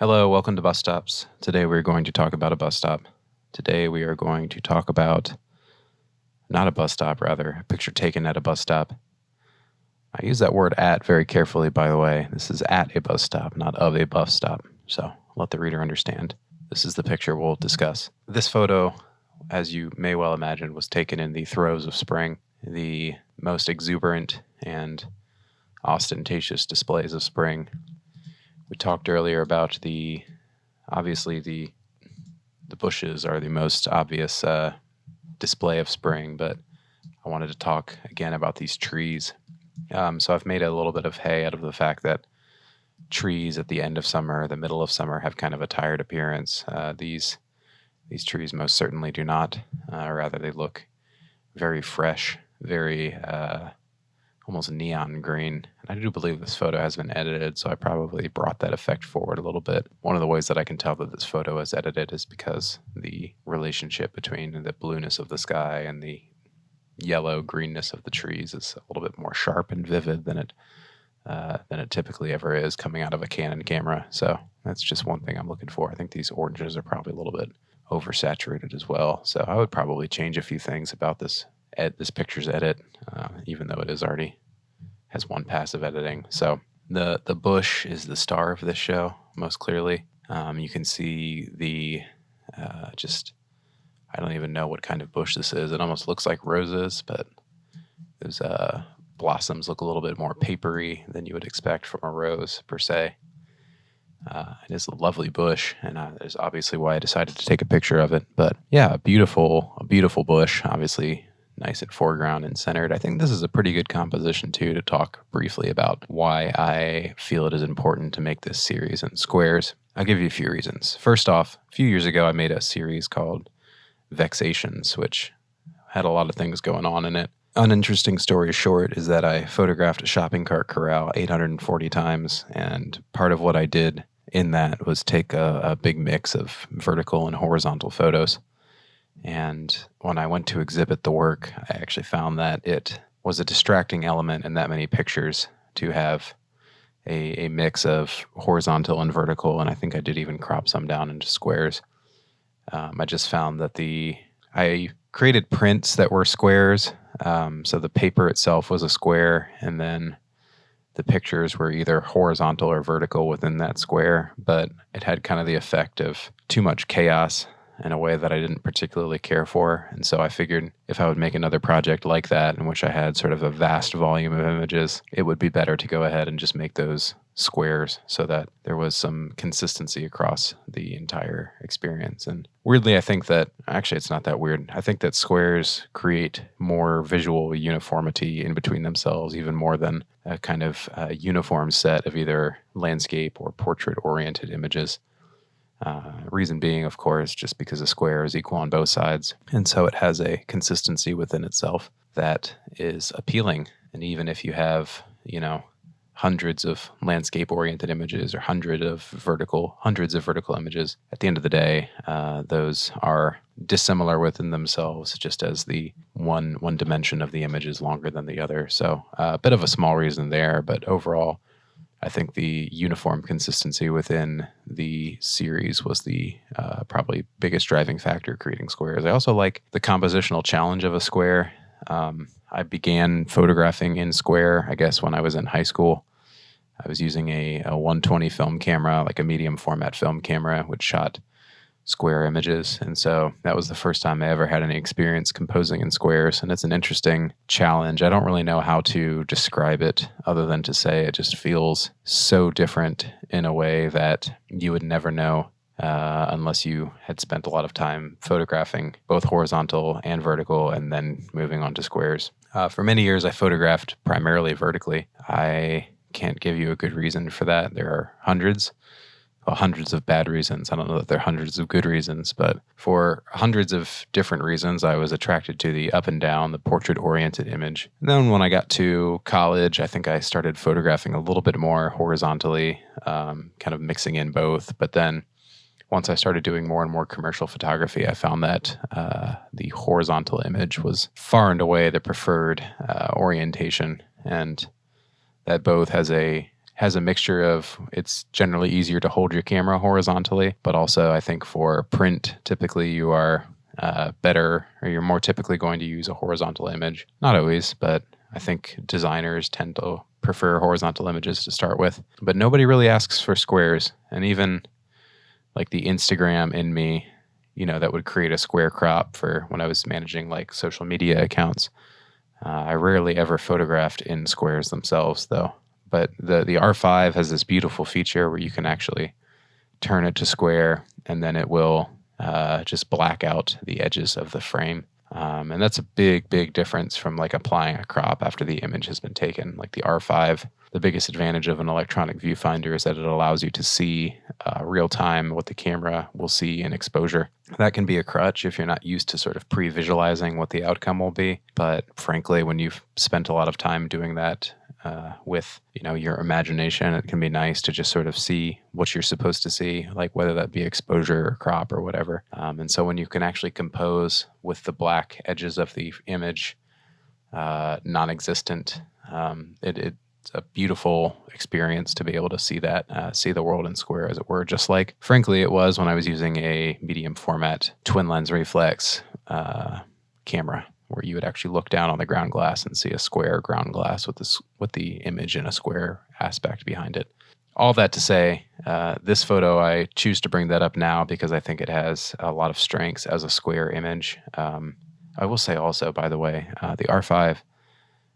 Hello, welcome to Bus Stops. Today we're going to talk about a bus stop. Today we are going to talk about, not a bus stop, rather, a picture taken at a bus stop. I use that word at very carefully, by the way. This is at a bus stop, not of a bus stop. So let the reader understand. This is the picture we'll discuss. This photo, as you may well imagine, was taken in the throes of spring, the most exuberant and ostentatious displays of spring. We talked earlier about obviously the bushes are the most obvious display of spring, but I wanted to talk again about these trees. So I've made a little bit of hay out of the fact that trees at the end of summer, the middle of summer, have kind of a tired appearance. These trees most certainly do not. Rather, they look very fresh, very almost neon green. And I do believe this photo has been edited, so I probably brought that effect forward a little bit. One of the ways that I can tell that this photo is edited is because the relationship between the blueness of the sky and the yellow greenness of the trees is a little bit more sharp and vivid than it typically ever is coming out of a Canon camera. So that's just one thing I'm looking for. I think these oranges are probably a little bit oversaturated as well. So I would probably change a few things about this picture's edit, even though it is already has one pass of editing. So the bush is the star of this show, most clearly. You can see I don't even know what kind of bush this is. It almost looks like roses, but those blossoms look a little bit more papery than you would expect from a rose per se. It is a lovely bush, and that is obviously why I decided to take a picture of it. But yeah, a beautiful bush, obviously nice and foreground and centered. I think this is a pretty good composition too, to talk briefly about why I feel it is important to make this series in squares. I'll give you a few reasons. First off, a few years ago I made a series called Vexations, which had a lot of things going on in it. Uninteresting story short is that I photographed a shopping cart corral 840 times, and part of what I did in that was take a big mix of vertical and horizontal photos. And when I went to exhibit the work, I actually found that it was a distracting element in that many pictures to have a mix of horizontal and vertical, and I think I did even crop some down into squares. I just found that I created prints that were squares, so the paper itself was a square, and then the pictures were either horizontal or vertical within that square, but it had kind of the effect of too much chaos in a way that I didn't particularly care for. And so I figured if I would make another project like that, in which I had sort of a vast volume of images, it would be better to go ahead and just make those squares so that there was some consistency across the entire experience. And weirdly, I think that, actually it's not that weird, I think that squares create more visual uniformity in between themselves, even more than a kind of uniform set of either landscape or portrait-oriented images. Reason being, of course, just because a square is equal on both sides. And so it has a consistency within itself that is appealing. And even if you have, hundreds of landscape-oriented images or hundreds of vertical images, at the end of the day, those are dissimilar within themselves, just as the one dimension of the image is longer than the other. So a bit of a small reason there, but overall, I think the uniform consistency within the series was the probably biggest driving factor creating squares. I also like the compositional challenge of a square. I began photographing in square, I guess, when I was in high school. I was using a 120 film camera, like a medium format film camera, which shot square images. And so that was the first time I ever had any experience composing in squares. And it's an interesting challenge. I don't really know how to describe it other than to say it just feels so different in a way that you would never know unless you had spent a lot of time photographing both horizontal and vertical and then moving on to squares. For many years, I photographed primarily vertically. I can't give you a good reason for that. There are hundreds of bad reasons. I don't know that there are hundreds of good reasons, but for hundreds of different reasons, I was attracted to the up and down, the portrait-oriented image. And then when I got to college, I think I started photographing a little bit more horizontally, kind of mixing in both. But then once I started doing more and more commercial photography, I found that the horizontal image was far and away the preferred orientation, and that both has has a mixture of, it's generally easier to hold your camera horizontally, but also I think for print, typically you are better, or you're more typically going to use a horizontal image. Not always, but I think designers tend to prefer horizontal images to start with. But nobody really asks for squares. And even like the Instagram in me, that would create a square crop for when I was managing like social media accounts. I rarely ever photographed in squares themselves, though. But the R5 has this beautiful feature where you can actually turn it to square, and then it will just black out the edges of the frame. And that's a big, big difference from like applying a crop after the image has been taken. Like the R5, the biggest advantage of an electronic viewfinder is that it allows you to see real time what the camera will see in exposure. That can be a crutch if you're not used to sort of pre-visualizing what the outcome will be. But frankly, when you've spent a lot of time doing that with your imagination, it can be nice to just sort of see what you're supposed to see, like whether that be exposure or crop or whatever. And so when you can actually compose with the black edges of the image non-existent, it's a beautiful experience to be able to see that, see the world in square, as it were, just like, frankly, it was when I was using a medium format twin lens reflex camera, where you would actually look down on the ground glass and see a square ground glass with the image in a square aspect behind it. All that to say, this photo, I choose to bring that up now because I think it has a lot of strengths as a square image. I will say also, by the way, the R5,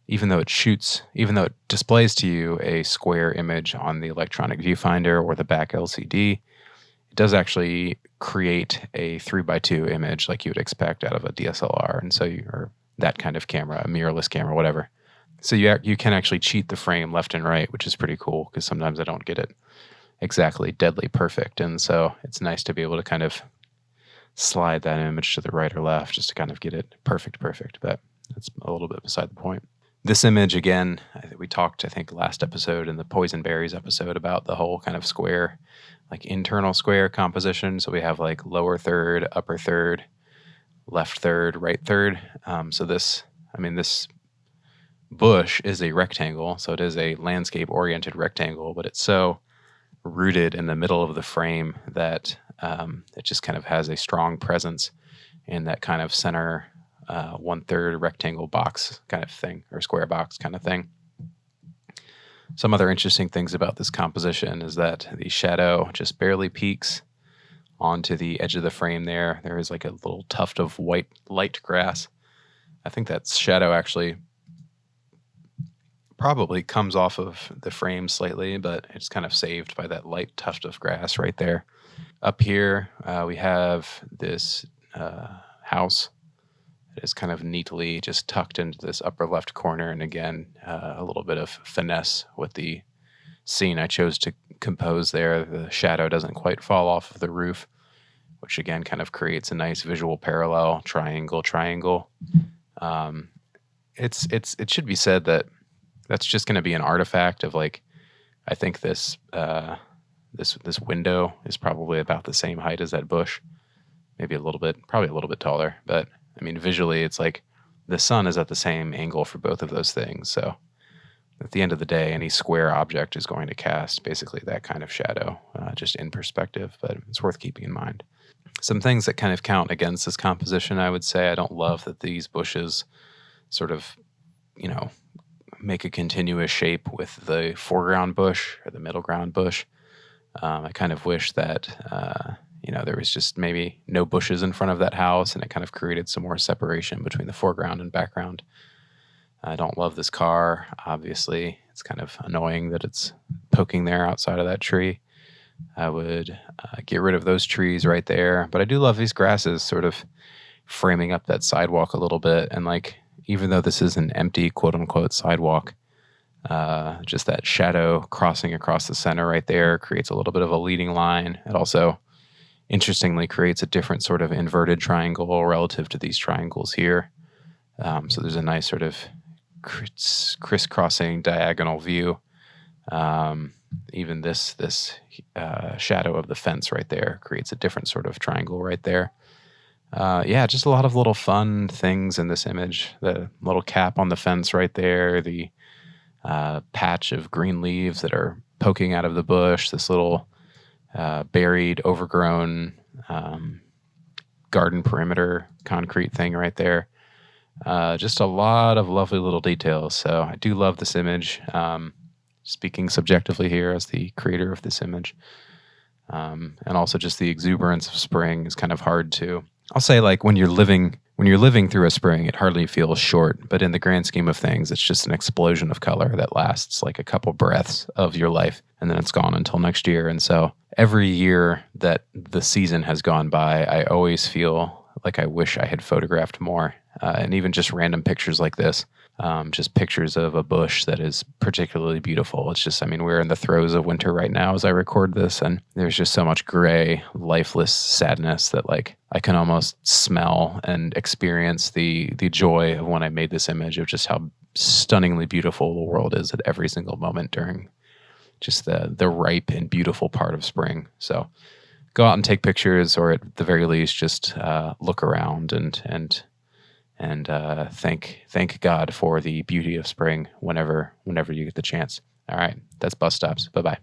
even though it displays to you a square image on the electronic viewfinder or the back LCD, it does actually create a 3x2 image like you would expect out of a DSLR, and so or that kind of camera, a mirrorless camera, whatever. So you can actually cheat the frame left and right, which is pretty cool because sometimes I don't get it exactly deadly perfect, and so it's nice to be able to kind of slide that image to the right or left just to kind of get it perfect, but that's a little bit beside the point. This image, again, we talked, I think, last episode in the Poison Berries episode about the whole kind of square, like internal square composition. So we have like lower third, upper third, left third, right third. So this bush is a rectangle. So it is a landscape-oriented rectangle, but it's so rooted in the middle of the frame that it just kind of has a strong presence in that kind of center 1/3 rectangle box kind of thing, or square box kind of thing. Some other interesting things about this composition is that the shadow just barely peeks onto the edge of the frame there. There is like a little tuft of white light grass. I think that shadow actually probably comes off of the frame slightly, but it's kind of saved by that light tuft of grass right there. Up here, we have this house. It is kind of neatly just tucked into this upper left corner, and again, a little bit of finesse with the scene I chose to compose there. The shadow doesn't quite fall off of the roof, which again kind of creates a nice visual parallel, triangle. It should be said that that's just going to be an artifact of, like, I think this window is probably about the same height as that bush, probably a little bit taller, but I mean, visually, it's like the sun is at the same angle for both of those things. So at the end of the day, any square object is going to cast basically that kind of shadow, just in perspective, but it's worth keeping in mind. Some things that kind of count against this composition, I would say, I don't love that these bushes sort of, make a continuous shape with the foreground bush or the middle ground bush. I kind of wish that, there was just maybe no bushes in front of that house, and it kind of created some more separation between the foreground and background. I don't love this car, obviously. It's kind of annoying that it's poking there outside of that tree. I would get rid of those trees right there. But I do love these grasses sort of framing up that sidewalk a little bit. And like, even though this is an empty quote-unquote sidewalk, just that shadow crossing across the center right there creates a little bit of a leading line. It also, interestingly, creates a different sort of inverted triangle relative to these triangles here. So there's a nice sort of crisscrossing diagonal view. Even this shadow of the fence right there creates a different sort of triangle right there. Just a lot of little fun things in this image. The little cap on the fence right there, the patch of green leaves that are poking out of the bush, this little buried, overgrown garden perimeter concrete thing right there. Just a lot of lovely little details. So I do love this image. Speaking subjectively here as the creator of this image. And also just the exuberance of spring is kind of hard to, I'll say, like when you're living through a spring, it hardly feels short, but in the grand scheme of things, it's just an explosion of color that lasts like a couple breaths of your life, and then it's gone until next year. And so every year that the season has gone by, I always feel like I wish I had photographed more. And even just random pictures like this, just pictures of a bush that is particularly beautiful. It's just, I mean, we're in the throes of winter right now as I record this, and there's just so much gray, lifeless sadness that like I can almost smell and experience the joy of when I made this image of just how stunningly beautiful the world is at every single moment during just the ripe and beautiful part of spring. So go out and take pictures, or at the very least, just look around and thank God for the beauty of spring whenever you get the chance. All right, that's Bus Stops. Bye-bye.